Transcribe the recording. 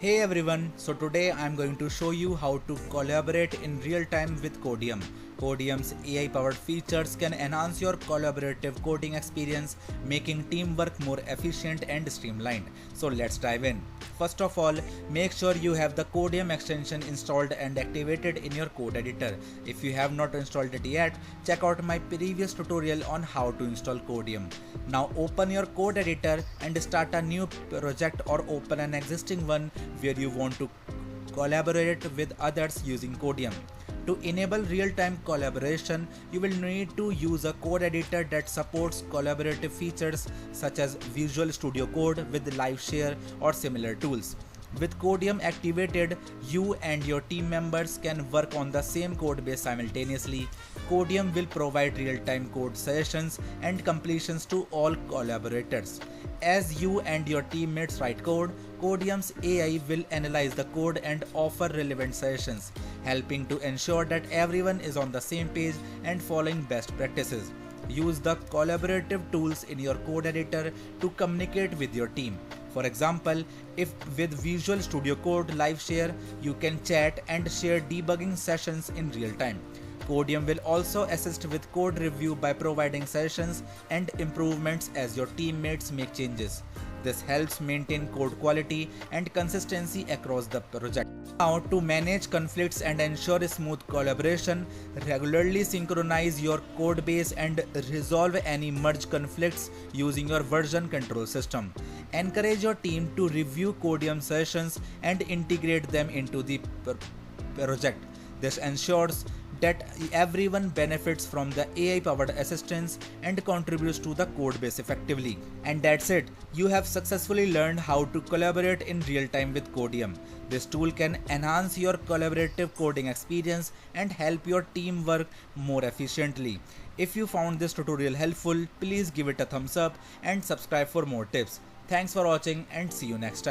Hey everyone, so today I'm going to show you how to collaborate in real time with Codeium. Codeium's AI powered features can enhance your collaborative coding experience, making teamwork more efficient and streamlined. So let's dive in. First of all, make sure you have the Codeium extension installed and activated in your code editor. If you have not installed it yet, check out my previous tutorial on how to install Codeium. Now open your code editor and start a new project or open an existing one where you want to collaborate with others using Codeium. To enable real-time collaboration, you will need to use a code editor that supports collaborative features such as Visual Studio Code with Live Share or similar tools. With Codeium activated, you and your team members can work on the same code base simultaneously. Codeium will provide real-time code sessions and completions to all collaborators. As you and your teammates write code, Codeium's AI will analyze the code and offer relevant suggestions, helping to ensure that everyone is on the same page and following best practices. Use the collaborative tools in your code editor to communicate with your team. For example, if with Visual Studio Code Live Share, you can chat and share debugging sessions in real time. Codeium will also assist with code review by providing sessions and improvements as your teammates make changes. This helps maintain code quality and consistency across the project. Now, to manage conflicts and ensure smooth collaboration, regularly synchronize your code base and resolve any merge conflicts using your version control system. Encourage your team to review Codeium sessions and integrate them into the project. This ensures that everyone benefits from the AI powered assistance and contributes to the code base effectively. And that's it. You have successfully learned how to collaborate in real time with Codeium. This tool can enhance your collaborative coding experience and help your team work more efficiently. If you found this tutorial helpful, please give it a thumbs up and subscribe for more tips. Thanks for watching and see you next time.